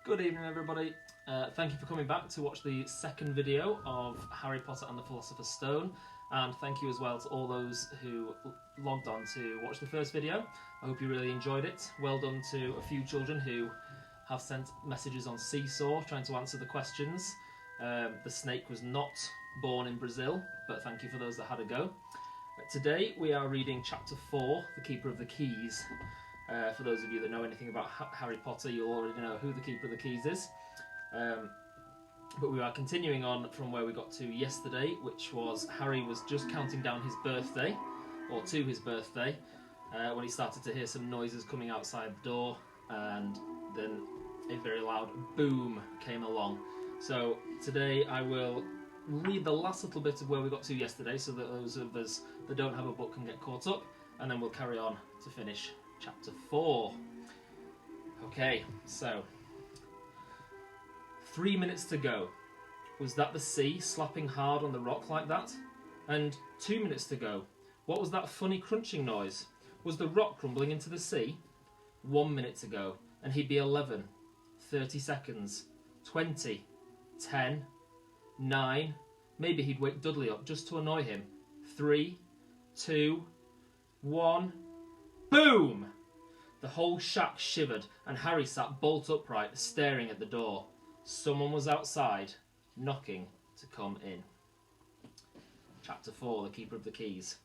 Good evening, everybody. Thank you for coming back to watch the second video of Harry Potter and the Philosopher's Stone, and thank you as well to all those who logged on to watch the first video. I hope you really enjoyed it. Well done to a few children who have sent messages on Seesaw trying to answer the questions. The snake was not born in Brazil, but thank you for those that had a go. Today we are reading chapter 4, The Keeper of the Keys. For those of you that know anything about Harry Potter, you'll already know who the Keeper of the Keys is. But we are continuing on from where we got to yesterday, which was Harry was just counting down his birthday, or to his birthday, when he started to hear some noises coming outside the door, and then a very loud boom came along. So today I will read the last little bit of where we got to yesterday, so that those of us that don't have a book can get caught up, and then we'll carry on to finish Chapter 4. Okay, so 3 minutes to go. Was that the sea slapping hard on the rock like that? And 2 minutes to go. What was that funny crunching noise? Was the rock crumbling into the sea? 1 minute to go, and he'd be 11. 30 seconds. 20. 10. 9. Maybe he'd wake Dudley up just to annoy him. 3. 2. 1. Boom! The whole shack shivered, and Harry sat bolt upright, staring at the door. Someone was outside, knocking to come in. Chapter 4, The Keeper of the Keys.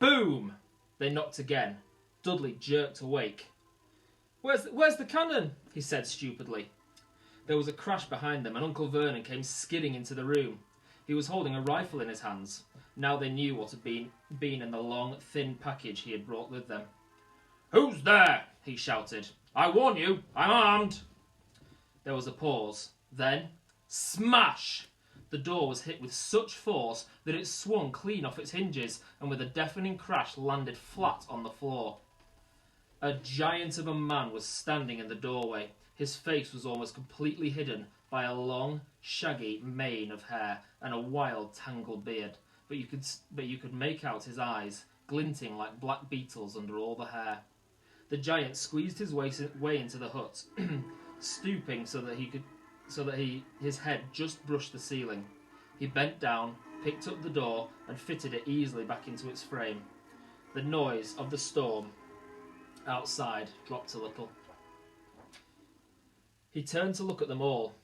Boom! They knocked again. Dudley jerked awake. Where's the cannon? He said stupidly. There was a crash behind them, and Uncle Vernon came skidding into the room. He was holding a rifle in his hands. Now they knew what had been in the long, thin package he had brought with them. "Who's there?" he shouted. "I warn you, I'm armed." There was a pause. Then, smash! The door was hit with such force that it swung clean off its hinges and with a deafening crash landed flat on the floor. A giant of a man was standing in the doorway. His face was almost completely hidden by a long, shaggy mane of hair and a wild, tangled beard. But you could make out his eyes, glinting like black beetles under all the hair. The giant squeezed his way into the hut, stooping so that his head just brushed the ceiling. He bent down, picked up the door, and fitted it easily back into its frame. The noise of the storm outside dropped a little. He turned to look at them all.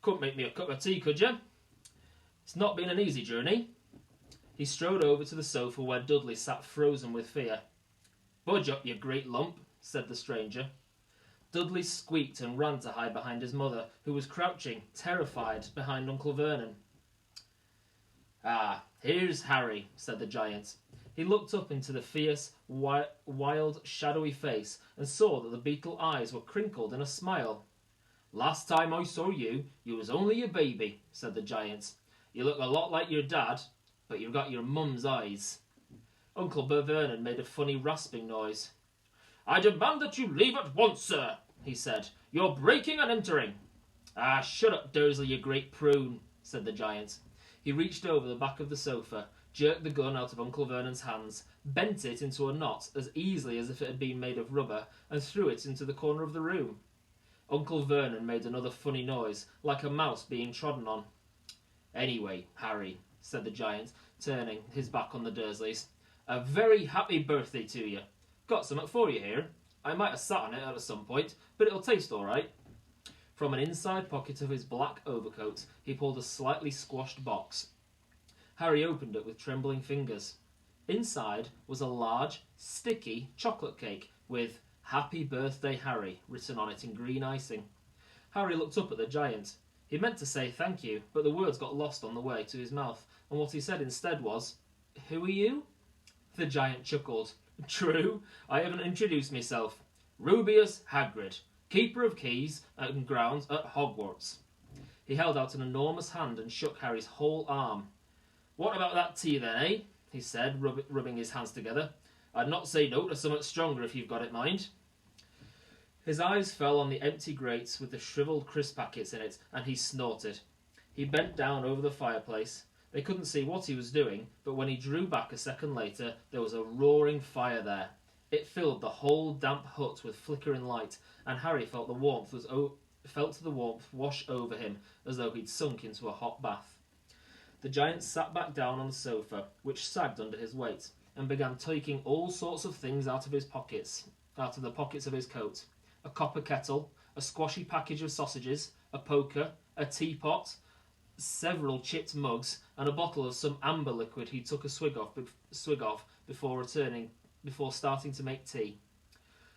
"Couldn't make me a cup of tea, could you? It's not been an easy journey." He strode over to the sofa where Dudley sat frozen with fear. "Budge up, you great lump," said the stranger. Dudley squeaked and ran to hide behind his mother, who was crouching, terrified, behind Uncle Vernon. "Ah, here's Harry," said the giant. He looked up into the fierce, wild, shadowy face and saw that the beetle eyes were crinkled in a smile. "Last time I saw you, you was only a baby," said the giant. "You look a lot like your dad, but you've got your mum's eyes." Uncle Vernon made a funny rasping noise. "I demand that you leave at once, sir," he said. "You're breaking and entering." "Ah, shut up, Dursley, you great prune," said the giant. He reached over the back of the sofa, jerked the gun out of Uncle Vernon's hands, bent it into a knot as easily as if it had been made of rubber, and threw it into the corner of the room. Uncle Vernon made another funny noise, like a mouse being trodden on. "Anyway, Harry," said the giant, turning his back on the Dursleys, "a very happy birthday to you. Got something for you here. I might have sat on it at some point, but it'll taste all right." From an inside pocket of his black overcoat, he pulled a slightly squashed box. Harry opened it with trembling fingers. Inside was a large, sticky chocolate cake with "Happy Birthday, Harry" written on it in green icing. Harry looked up at the giant. He meant to say thank you, but the words got lost on the way to his mouth, and what he said instead was, "Who are you?" The giant chuckled. "True, I haven't introduced myself. Rubeus Hagrid, Keeper of Keys and Grounds at Hogwarts." He held out an enormous hand and shook Harry's whole arm. "What about that tea then, eh?" he said, rubbing his hands together. "I'd not say no to something stronger if you've got it, mind." His eyes fell on the empty grates with the shriveled crisp packets in it, and he snorted. He bent down over the fireplace. They couldn't see what he was doing, but when he drew back a second later, there was a roaring fire there. It filled the whole damp hut with flickering light, and Harry felt the warmth wash over him as though he'd sunk into a hot bath. The giant sat back down on the sofa, which sagged under his weight, and began taking all sorts of things out of the pockets of his coat. A copper kettle, a squashy package of sausages, a poker, a teapot, several chipped mugs, and a bottle of some amber liquid he took a swig of before starting to make tea.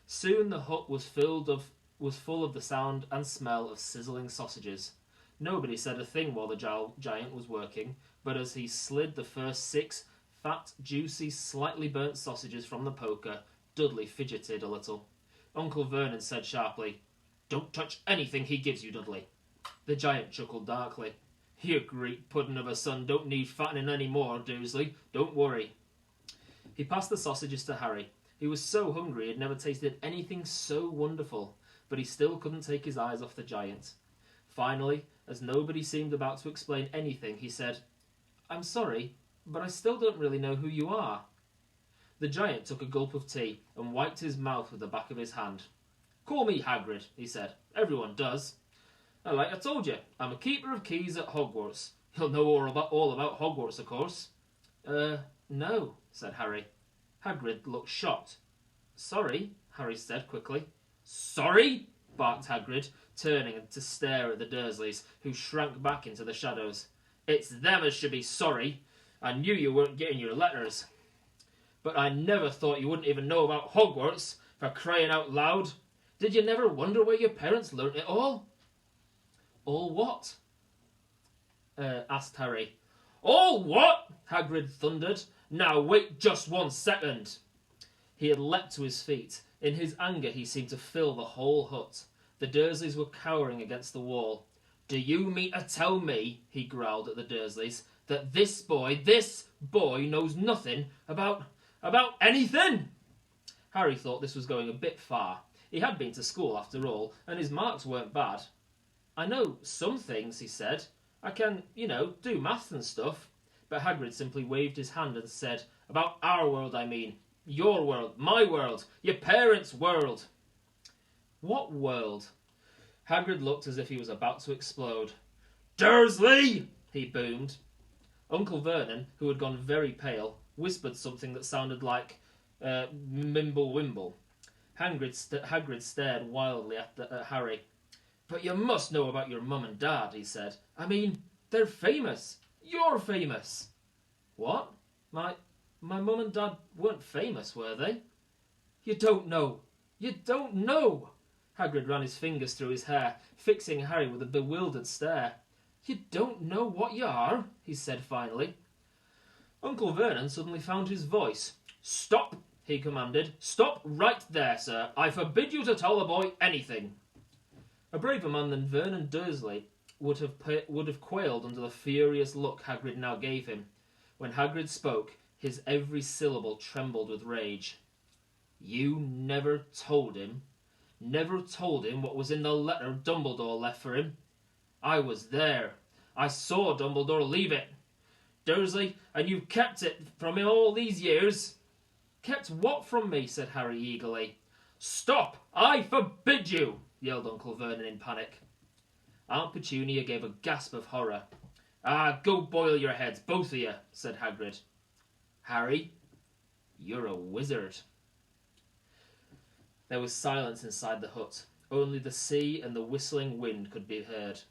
Soon the hut was full of the sound and smell of sizzling sausages. Nobody said a thing while the giant was working, but as he slid the first 6 fat, juicy, slightly burnt sausages from the poker, Dudley fidgeted a little. Uncle Vernon said sharply, "Don't touch anything he gives you, Dudley." The giant chuckled darkly. "You Greek pudding of a son don't need fattening any more, Dursley. Don't worry." He passed the sausages to Harry. He was so hungry he had never tasted anything so wonderful, but he still couldn't take his eyes off the giant. Finally, as nobody seemed about to explain anything, he said, "I'm sorry, but I still don't really know who you are." The giant took a gulp of tea and wiped his mouth with the back of his hand. "Call me Hagrid," he said. "Everyone does. Like I told you, I'm a keeper of keys at Hogwarts. You'll know all about Hogwarts, of course." No," said Harry. Hagrid looked shocked. "Sorry," Harry said quickly. "Sorry?" barked Hagrid, turning to stare at the Dursleys, who shrank back into the shadows. "It's them as should be sorry. I knew you weren't getting your letters. But I never thought you wouldn't even know about Hogwarts, for crying out loud. Did you never wonder where your parents learnt it all?" "All what?" asked Harry. "All what?" Hagrid thundered. "Now wait just 1 second." He had leapt to his feet. In his anger he seemed to fill the whole hut. The Dursleys were cowering against the wall. "Do you mean to tell me," he growled at the Dursleys, "that this boy knows nothing about anything?" Harry thought this was going a bit far. He had been to school after all, and his marks weren't bad. "I know some things," he said. "I can, do maths and stuff." But Hagrid simply waved his hand and said, "About our world, I mean. Your world, my world, your parents' world." "What world?" Hagrid looked as if he was about to explode. "Dursley!" he boomed. Uncle Vernon, who had gone very pale, whispered something that sounded like Mimble Wimble. Hagrid stared wildly at Harry. "But you must know about your mum and dad," he said. "I mean, they're famous. You're famous." "What? My mum and dad weren't famous, were they?" "You don't know. You don't know." Hagrid ran his fingers through his hair, fixing Harry with a bewildered stare. "You don't know what you are?" he said finally. Uncle Vernon suddenly found his voice. "Stop!" he commanded. "Stop right there, sir. I forbid you to tell the boy anything." A braver man than Vernon Dursley would have quailed under the furious look Hagrid now gave him. When Hagrid spoke, his every syllable trembled with rage. "You never told him what was in the letter Dumbledore left for him? I was there. I saw Dumbledore leave it. Dursley, and you've kept it from me all these years." "Kept what from me?" said Harry eagerly. "Stop! I forbid you!" yelled Uncle Vernon in panic. Aunt Petunia gave a gasp of horror. Go boil your heads, both of you," said Hagrid. "Harry, you're a wizard." There was silence inside the hut. Only the sea and the whistling wind could be heard.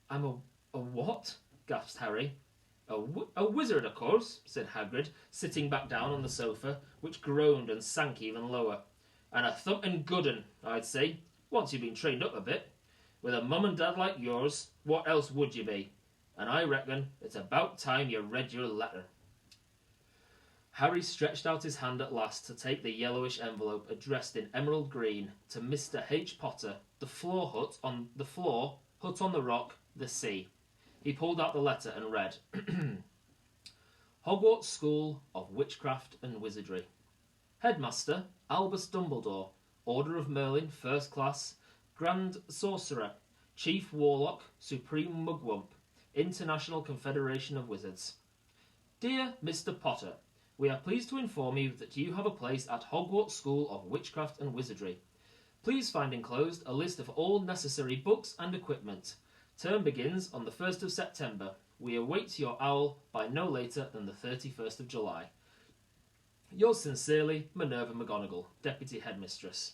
"I'm a what?" gasped Harry. A wizard, of course," said Hagrid, sitting back down on the sofa, which groaned and sank even lower. "And a thumping good un, I'd say, once you've been trained up a bit. With a mum and dad like yours, what else would you be? And I reckon it's about time you read your letter." Harry stretched out his hand at last to take the yellowish envelope addressed in emerald green to Mr. H. Potter, the hut on the rock, the sea. He pulled out the letter and read, "Hogwarts School of Witchcraft and Wizardry. Headmaster, Albus Dumbledore, Order of Merlin, First Class, Grand Sorcerer, Chief Warlock, Supreme Mugwump, International Confederation of Wizards. Dear Mr. Potter, We are pleased to inform you that you have a place at Hogwarts School of Witchcraft and Wizardry. Please find enclosed a list of all necessary books and equipment. Term begins on the 1st of September. We await your owl by no later than the 31st of July. Yours sincerely, Minerva McGonagall, Deputy Headmistress.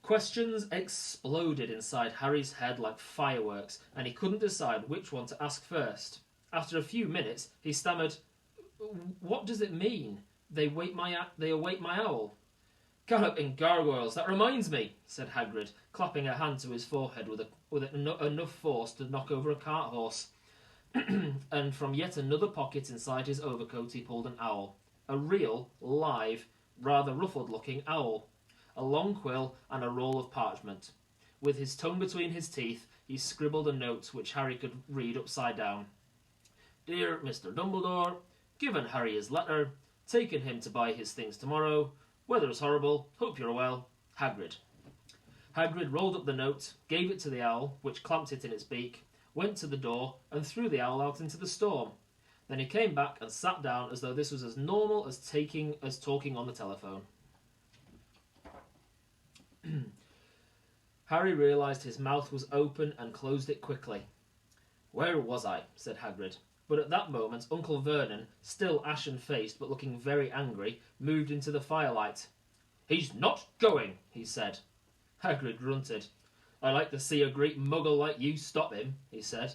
Questions exploded inside Harry's head like fireworks, and he couldn't decide which one to ask first. After a few minutes, he stammered, "What does it mean? They await my owl." "Galloping gargoyles, that reminds me," said Hagrid, clapping a hand to his forehead with enough force to knock over a cart horse. And from yet another pocket inside his overcoat he pulled an owl. A real, live, rather ruffled-looking owl. A long quill and a roll of parchment. With his tongue between his teeth, he scribbled a note which Harry could read upside down. "Dear Mr. Dumbledore, given Harry his letter, taken him to buy his things tomorrow. Weather's horrible, hope you're well. Hagrid." Hagrid rolled up the note, gave it to the owl, which clamped it in its beak, went to the door, and threw the owl out into the storm. Then he came back and sat down as though this was as normal as talking on the telephone. Harry realised his mouth was open and closed it quickly. "Where was I?" said Hagrid. But at that moment Uncle Vernon, still ashen-faced but looking very angry, moved into the firelight. "He's not going," he said. Hagrid grunted. "I like to see a great muggle like you stop him," he said.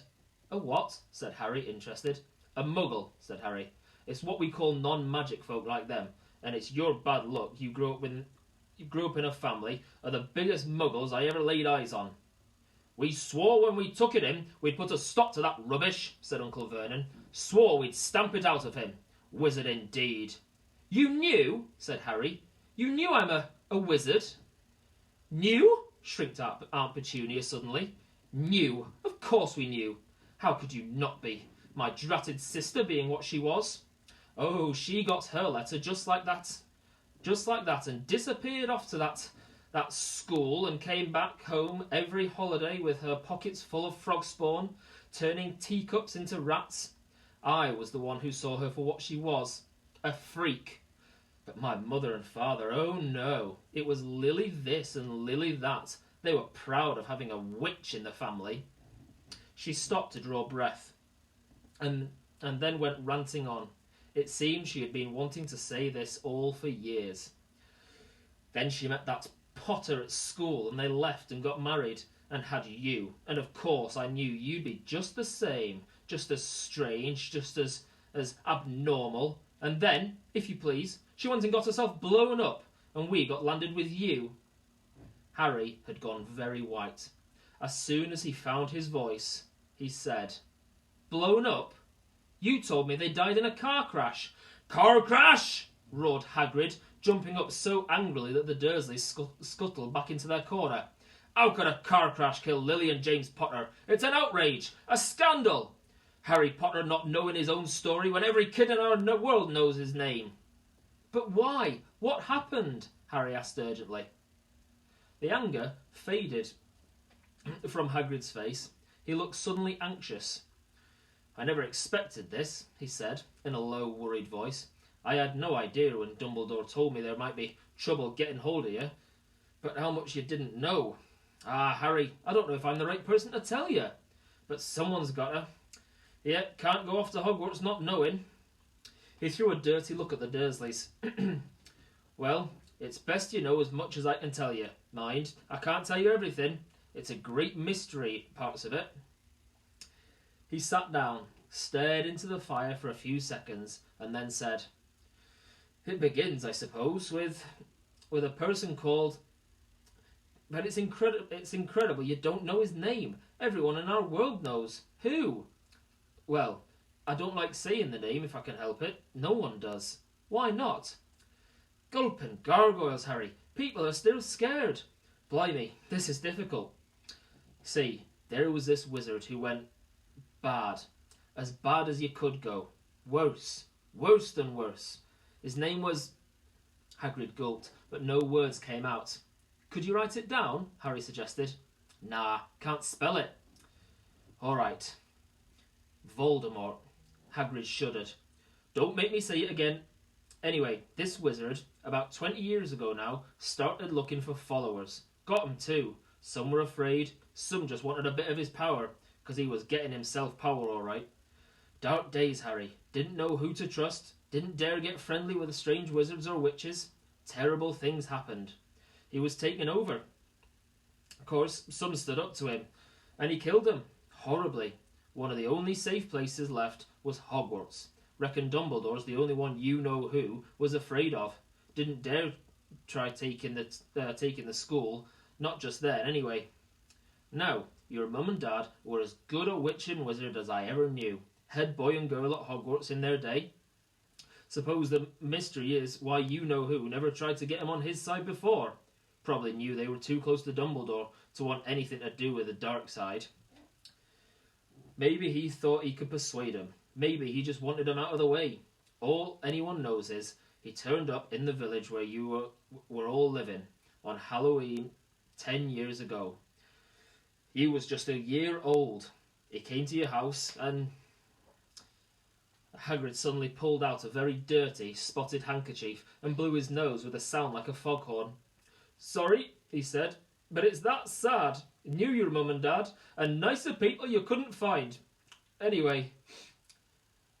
"A what?" said Harry, interested. "A muggle," said Harry. "It's what we call non-magic folk like them, and it's your bad luck you grew up in a family of the biggest muggles I ever laid eyes on." "We swore when we took it in we'd put a stop to that rubbish," said Uncle Vernon. "Swore we'd stamp it out of him. Wizard indeed." "You knew?" said Harry. "You knew I'm a wizard?" "Knew?" shrieked Aunt Petunia suddenly. "Knew? Of course we knew. How could you not be? My dratted sister being what she was. Oh, she got her letter just like that, and disappeared off to that school and came back home every holiday with her pockets full of frog spawn, turning teacups into rats. I was the one who saw her for what she was, a freak. But my mother and father, oh no, it was Lily this and Lily that. They were proud of having a witch in the family." She stopped to draw breath, and then went ranting on. It seemed she had been wanting to say this all for years. "Then she met that Potter at school, and they left and got married, and had you. And of course I knew you'd be just the same, just as strange, just as abnormal. And then, if you please, she went and got herself blown up, and we got landed with you." Harry had gone very white. As soon as he found his voice, he said, "Blown up? You told me they died in a car crash." "Car crash!" roared Hagrid, jumping up so angrily that the Dursleys scuttled back into their corner. "How could a car crash kill Lily and James Potter? It's an outrage! A scandal! Harry Potter not knowing his own story when every kid in our world knows his name." "But why? What happened?" Harry asked urgently. The anger faded from Hagrid's face. He looked suddenly anxious. "I never expected this," he said, in a low, worried voice. "I had no idea when Dumbledore told me there might be trouble getting hold of you. But how much you didn't know. Ah, Harry, I don't know if I'm the right person to tell you. But someone's got to. Yeah, can't go off to Hogwarts not knowing." He threw a dirty look at the Dursleys. "Well, it's best you know as much as I can tell you. Mind, I can't tell you everything. It's a great mystery, parts of it." He sat down, stared into the fire for a few seconds, and then said, "It begins, I suppose, with a person called... But it's incredible you don't know his name. Everyone in our world knows. Who?" "Well, I don't like saying the name if I can help it. No one does." "Why not?" "Gulping gargoyles, Harry. People are still scared. Blimey, this is difficult. See, there was this wizard who went bad. As bad as you could go. Worse. Worse than worse. His name was..." Hagrid gulped, but no words came out. "Could you write it down?" Harry suggested. "Nah, can't spell it." "All right. Voldemort." Hagrid shuddered. Don't make me say it again. Anyway, this wizard, about 20 years ago now, started looking for followers. Got 'em too. Some were afraid, some just wanted a bit of his power, because he was getting himself power all right. Dark days, Harry. Didn't know who to trust, didn't dare get friendly with strange wizards or witches. Terrible things happened. He was taken over. Of course, some stood up to him, and he killed them. Horribly. One of the only safe places left was Hogwarts. Reckon Dumbledore's the only one you-know-who was afraid of. Didn't dare try taking the school, not just then anyway. Now, your mum and dad were as good a witch and wizard as I ever knew. Head boy and girl at Hogwarts in their day. Suppose the mystery is why you-know-who never tried to get him on his side before. Probably knew they were too close to Dumbledore to want anything to do with the dark side. Maybe he thought he could persuade him. Maybe he just wanted him out of the way. All anyone knows is he turned up in the village where you were all living on Halloween 10 years ago. You was just a year old. He came to your house and... Hagrid suddenly pulled out a very dirty, spotted handkerchief and blew his nose with a sound like a foghorn. Sorry, he said, but it's that sad. Knew your mum and dad, and nicer people you couldn't find. Anyway,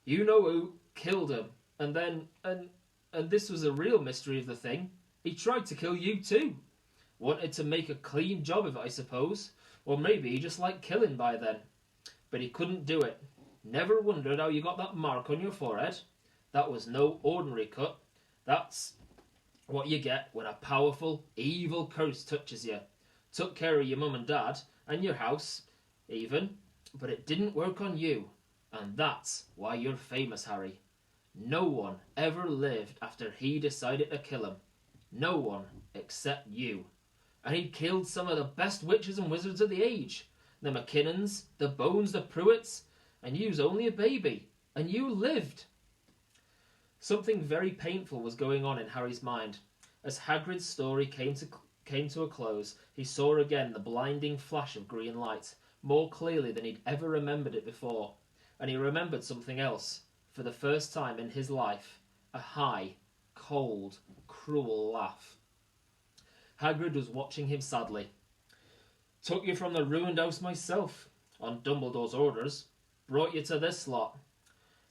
you know who killed him, and then, and this was a real mystery of the thing. He tried to kill you too. Wanted to make a clean job of it, I suppose. Or maybe he just liked killing by then. But he couldn't do it. Never wondered how you got that mark on your forehead. That was no ordinary cut. That's what you get when a powerful, evil curse touches you. Took care of your mum and dad, and your house, even, but it didn't work on you. And that's why you're famous, Harry. No one ever lived after he decided to kill him. No one except you. And he'd killed some of the best witches and wizards of the age. The McKinnons, the Bones, the Pruitts, and you's only a baby. And you lived. Something very painful was going on in Harry's mind. As Hagrid's story came to a close, he saw again the blinding flash of green light, more clearly than he'd ever remembered it before. And he remembered something else, for the first time in his life, a high, cold, cruel laugh. Hagrid was watching him sadly. Took you from the ruined house myself, on Dumbledore's orders. Brought you to this lot.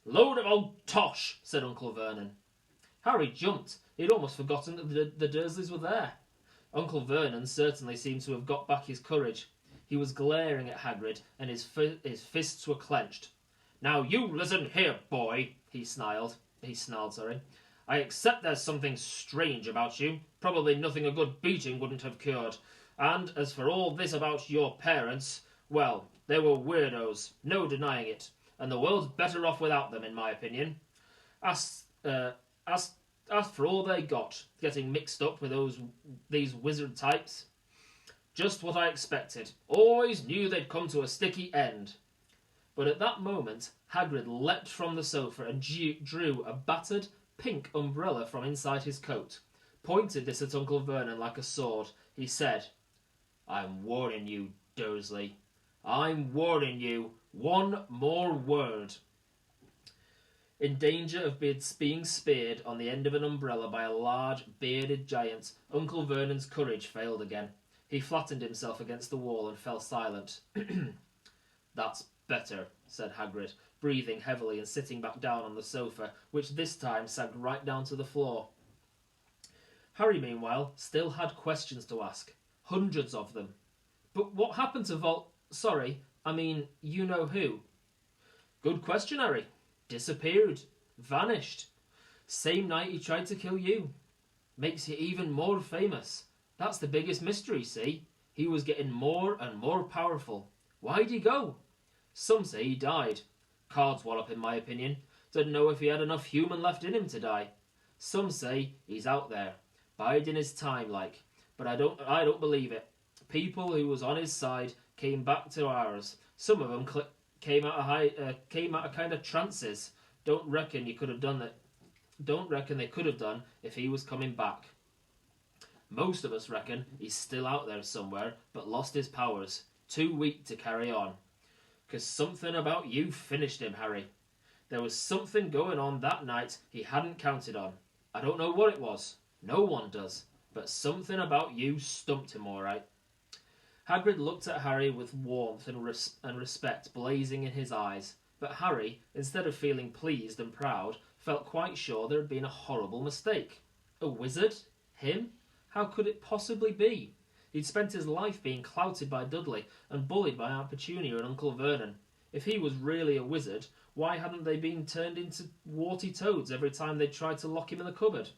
Load of old tosh, said Uncle Vernon. Harry jumped. He'd almost forgotten that the Dursleys were there. Uncle Vernon certainly seemed to have got back his courage. He was glaring at Hagrid, and his fists were clenched. Now you listen here, boy, he snarled. I accept there's something strange about you. Probably nothing a good beating wouldn't have cured. And as for all this about your parents, well, they were weirdos, no denying it. And the world's better off without them, in my opinion. As for all they got, getting mixed up with these wizard types. Just what I expected. Always knew they'd come to a sticky end. But at that moment, Hagrid leapt from the sofa and drew a battered pink umbrella from inside his coat. Pointed this at Uncle Vernon like a sword. He said, I'm warning you, Dursley. I'm warning you. One more word. In danger of being speared on the end of an umbrella by a large, bearded giant, Uncle Vernon's courage failed again. He flattened himself against the wall and fell silent. That's better, said Hagrid, breathing heavily and sitting back down on the sofa, which this time sagged right down to the floor. Harry, meanwhile, still had questions to ask. Hundreds of them. But what happened to you-know-who? Good question, Harry. Disappeared. Vanished. Same night he tried to kill you. Makes you even more famous. That's the biggest mystery, see? He was getting more and more powerful. Why'd he go? Some say he died. Cardswallop, in my opinion. Don't know if he had enough human left in him to die. Some say he's out there, biding his time like. But I don't believe it. People who was on his side came back to ours. Some of them came out of kind of trances. Don't reckon they could have done if he was coming back. Most of us reckon he's still out there somewhere, but lost his powers. Too weak to carry on. 'Cause something about you finished him, Harry. There was something going on that night he hadn't counted on. I don't know what it was. No one does. But something about you stumped him all right. Hagrid looked at Harry with warmth and respect blazing in his eyes. But Harry, instead of feeling pleased and proud, felt quite sure there had been a horrible mistake. A wizard? Him? How could it possibly be? He'd spent his life being clouted by Dudley and bullied by Aunt Petunia and Uncle Vernon. If he was really a wizard, why hadn't they been turned into warty toads every time they tried to lock him in the cupboard?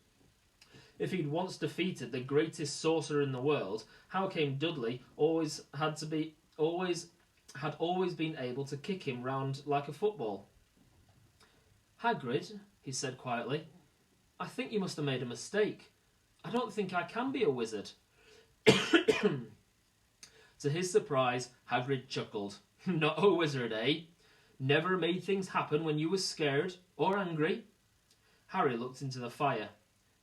If he'd once defeated the greatest sorcerer in the world, how came Dudley had always been able to kick him round like a football? Hagrid, he said quietly, I think you must have made a mistake. I don't think I can be a wizard. To his surprise, Hagrid chuckled. Not a wizard, eh? Never made things happen when you were scared or angry? Harry looked into the fire.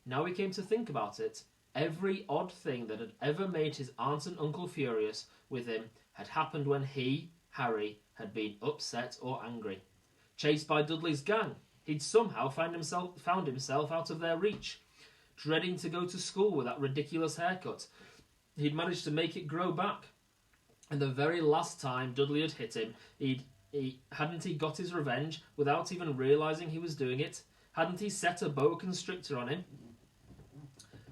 Now he came to think about it. Every odd thing that had ever made his aunt and uncle furious with him had happened when he, Harry, had been upset or angry. Chased by Dudley's gang, he'd somehow found himself out of their reach. Dreading to go to school with that ridiculous haircut, he'd managed to make it grow back. And the very last time Dudley had hit him, hadn't he got his revenge without even realising he was doing it? Hadn't he set a boa constrictor on him?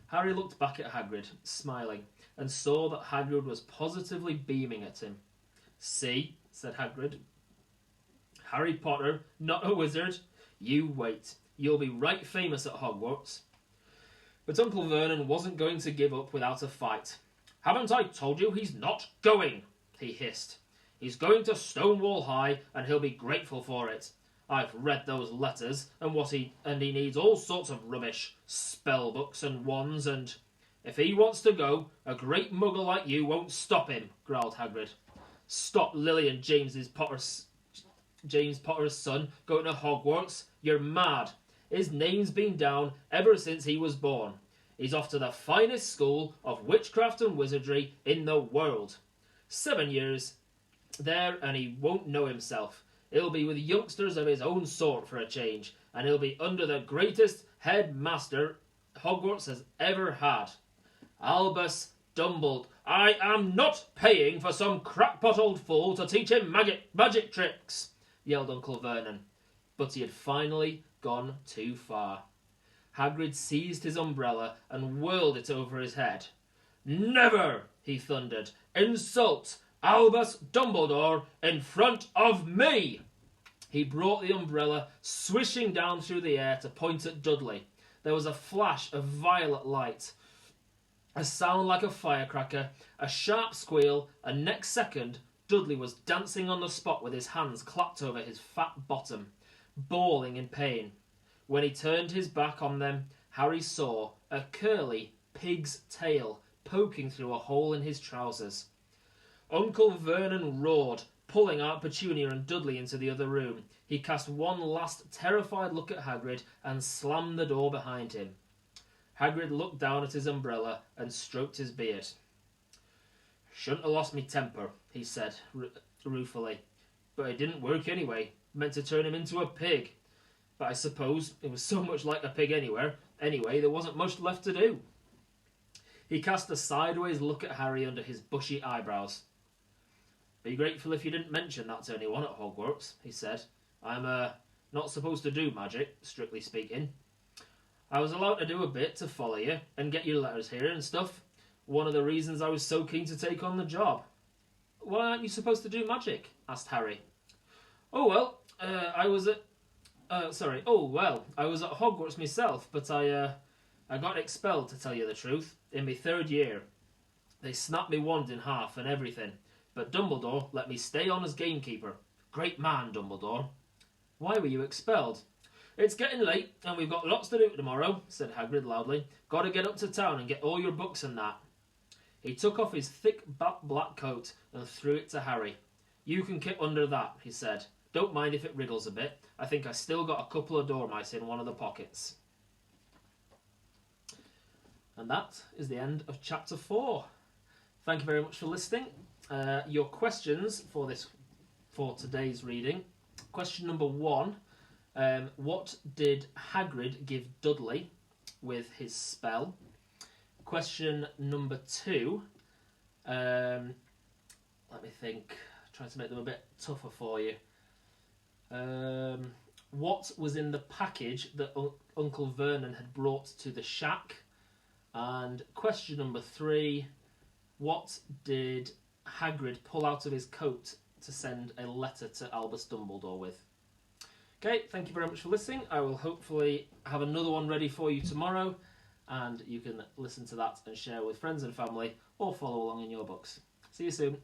Harry looked back at Hagrid, smiling, and saw that Hagrid was positively beaming at him. See, said Hagrid. Harry Potter, not a wizard. You wait. You'll be right famous at Hogwarts. But Uncle Vernon wasn't going to give up without a fight. Haven't I told you he's not going? He hissed. He's going to Stonewall High, and he'll be grateful for it. I've read those letters, and he needs all sorts of rubbish, spell books and wands, and if he wants to go, a great muggle like you won't stop him, growled Hagrid. Stop Lily and James Potter's son going to Hogwarts? You're mad. His name's been down ever since he was born. He's off to the finest school of witchcraft and wizardry in the world. 7 years there, and he won't know himself. He'll be with youngsters of his own sort for a change, and he'll be under the greatest headmaster Hogwarts has ever had. Albus Dumbledore. I am not paying for some crackpot old fool to teach him magic tricks, yelled Uncle Vernon. But he had finally gone too far. Hagrid seized his umbrella and whirled it over his head. Never, he thundered, insult Albus Dumbledore in front of me! He brought the umbrella swishing down through the air to point at Dudley. There was a flash of violet light, a sound like a firecracker, a sharp squeal, and next second Dudley was dancing on the spot with his hands clapped over his fat bottom, bawling in pain. When he turned his back on them, Harry saw a curly pig's tail poking through a hole in his trousers. Uncle Vernon roared, pulling Aunt Petunia and Dudley into the other room. He cast one last terrified look at Hagrid and slammed the door behind him. Hagrid looked down at his umbrella and stroked his beard. Shouldn't have lost me temper, he said ruefully. But it didn't work anyway. Meant to turn him into a pig. But I suppose it was so much like a pig anyway, there wasn't much left to do. He cast a sideways look at Harry under his bushy eyebrows. Be grateful if you didn't mention that to anyone at Hogwarts, he said. I'm, not supposed to do magic, strictly speaking. I was allowed to do a bit to follow you and get your letters here and stuff. One of the reasons I was so keen to take on the job. Why aren't you supposed to do magic? Asked Harry. I was at Hogwarts myself, but I got expelled, to tell you the truth, in my 3rd year. They snapped me wand in half and everything, but Dumbledore let me stay on as gamekeeper. Great man, Dumbledore. Why were you expelled? It's getting late, and we've got lots to do tomorrow, said Hagrid loudly. Got to get up to town and get all your books and that. He took off his thick black coat and threw it to Harry. You can keep under that, he said. Don't mind if it wriggles a bit. I think I still got a couple of dormice in one of the pockets. And that is the end of chapter 4. Thank you very much for listening. Your questions for today's reading. Question number 1. What did Hagrid give Dudley with his spell? Question number 2. Let me think. Trying to make them a bit tougher for you. What was in the package that Uncle Vernon had brought to the shack? And question number 3. What did Hagrid pull out of his coat to send a letter to Albus Dumbledore with? Okay, thank you very much for listening. I will hopefully have another one ready for you tomorrow, and you can listen to that and share with friends and family, or follow along in your books. See you soon.